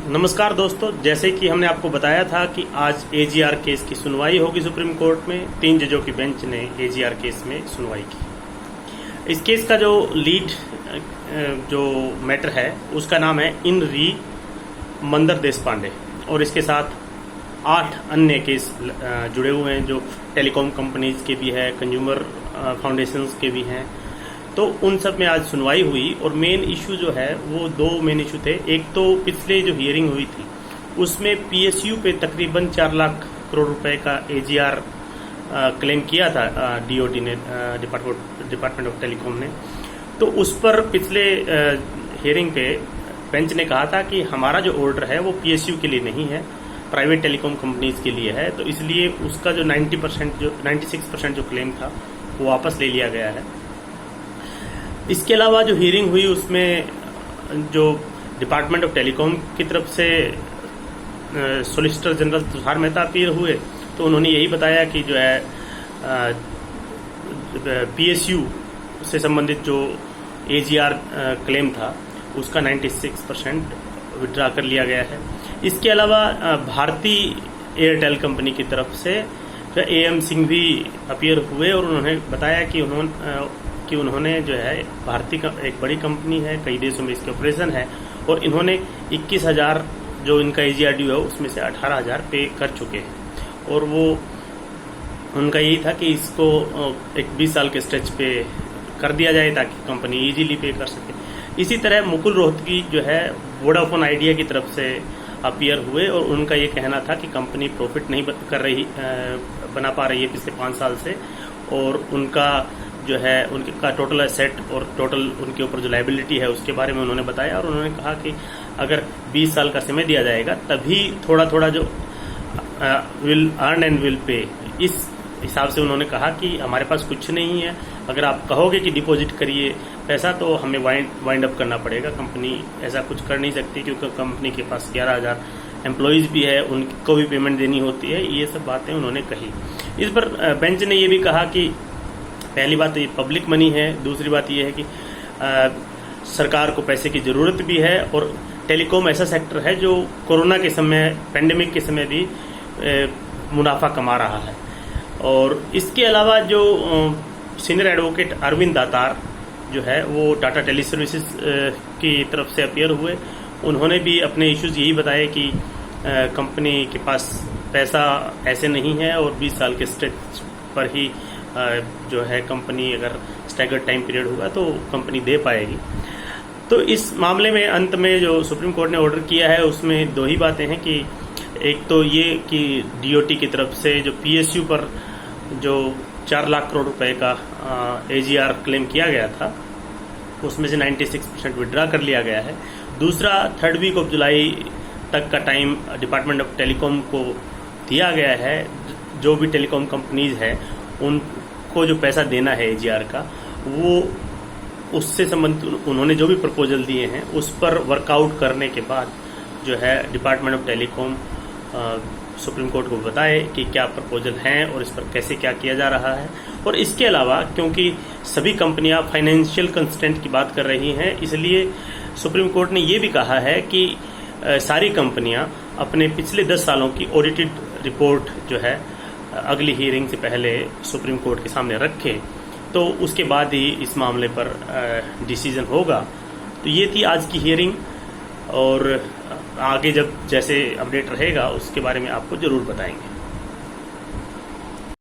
नमस्कार दोस्तों, जैसे कि हमने आपको बताया था कि आज एजीआर केस की सुनवाई होगी सुप्रीम कोर्ट में। 3 जजों की बेंच ने एजीआर केस में सुनवाई की। इस केस का जो लीड जो मैटर है उसका नाम है इन री मंदर देशपांडे और इसके साथ 8 अन्य केस जुड़े हुए हैं जो टेलीकॉम कंपनीज के भी है, कंज्यूमर फाउंडेशंस के भी हैं। तो उन सब में आज सुनवाई हुई और मेन इशू जो है वो 2 मेन इशू थे। एक तो पिछले जो हियरिंग हुई थी उसमें पीएसयू पे तकरीबन 4 लाख करोड़ रुपए का एजीआर क्लेम किया था डीओटी ने, डिपार्टमेंट ऑफ टेलीकॉम ने। तो उस पर पिछले हियरिंग पे बेंच ने कहा था कि हमारा जो ऑर्डर है वो पीएसयू के लिए नहीं है, प्राइवेट टेलीकॉम कंपनीज के लिए है। तो इसलिए उसका जो 96% जो क्लेम था वो वापस ले लिया गया है। इसके अलावा जो हियरिंग हुई उसमें जो डिपार्टमेंट ऑफ टेलीकॉम की तरफ से solicitor general Tushar Mehta appear हुए, तो उन्होंने यही बताया कि जो है पीएसयू से संबंधित जो एजीआर क्लेम था उसका 96% विड्रा कर लिया गया है। इसके अलावा भारतीय एयरटेल कंपनी की तरफ से एएम सिंह भी अपीयर हुए और उन्होंने बताया कि उन्होंने जो है भारतीय एक बड़ी कंपनी है, कई देशों में इसके ऑपरेशन है और इन्होंने 21,000 जो इनका एजीआर ड्यू है उसमें से 18,000 पे कर चुके हैं। और वो उनका यही था कि इसको एक 20 साल के स्ट्रेच पे कर दिया जाए ताकि कंपनी इजीली पे कर सके। इसी तरह मुकुल रोहतगी जो है वोडाफोन आइडिया की तरफ से अपीयर हुए और उनका ये कहना था कि कंपनी प्रॉफिट नहीं बना पा रही है पिछले 5 साल से और उनका जो है उनका टोटल एसेट और टोटल उनके ऊपर जो लायबिलिटी है उसके बारे में उन्होंने बताया। और उन्होंने कहा कि अगर 20 साल का समय दिया जाएगा तभी थोड़ा थोड़ा जो will earn and will pay, इस हिसाब से उन्होंने कहा कि हमारे पास कुछ नहीं है। अगर आप कहोगे कि डिपॉजिट करिए पैसा तो हमें वाइंड अप करना पड़ेगा। कंपनी ऐसा कुछ कर नहीं सकती क्योंकि कंपनी के पास 11,000 एम्प्लॉयज भी है, उनको भी पेमेंट देनी होती है। ये सब बातें उन्होंने कही। इस पर बेंच ने ये भी कहा कि पहली बात तो ये पब्लिक मनी है, दूसरी बात ये है कि सरकार को पैसे की जरूरत भी है और टेलीकॉम ऐसा सेक्टर है जो कोरोना के समय, पेंडेमिक के समय भी मुनाफा कमा रहा है। और इसके अलावा जो सीनियर एडवोकेट अरविंद दातार जो है वो टाटा टेली सर्विसेज की तरफ से अपीयर हुए। उन्होंने भी अपने इश्यूज यही बताए कि कंपनी के पास पैसा ऐसे नहीं है और 20 साल के स्ट्रेच पर ही जो है कंपनी अगर स्टैगर्ड टाइम पीरियड होगा तो कंपनी दे पाएगी। तो इस मामले में अंत में जो सुप्रीम कोर्ट ने ऑर्डर किया है उसमें 2 ही बातें हैं कि एक तो ये कि डीओटी की तरफ से जो पीएसयू पर जो 4 लाख करोड़ रुपए का एजीआर क्लेम किया गया था उसमें से 96% विड्रा कर लिया गया है। दूसरा, 3rd वीक ऑफ जुलाई तक का टाइम डिपार्टमेंट ऑफ टेलीकॉम को दिया गया है। जो भी टेलीकॉम कंपनीज है उनको जो पैसा देना है एजीआर का, वो उससे संबंधित उन्होंने जो भी प्रपोजल दिए हैं उस पर वर्कआउट करने के बाद जो है department of telecom supreme court को बताए कि क्या प्रपोजल हैं और इस पर कैसे क्या किया जा रहा है। और इसके अलावा क्योंकि सभी कंपनियां फाइनेंशियल कंस्ट्रेंट की बात कर रही हैं, इसलिए सुप्रीम कोर्ट ने ये भी कहा है कि सारी कंपनियां अपने पिछले 10 सालों की ऑडिटेड रिपोर्ट जो है अगली हियरिंग से पहले सुप्रीम कोर्ट के सामने रखें, तो उसके बाद ही इस मामले पर डिसीजन होगा। तो ये थी आज की हियरिंग और आगे जब जैसे अपडेट रहेगा उसके बारे में आपको जरूर बताएंगे।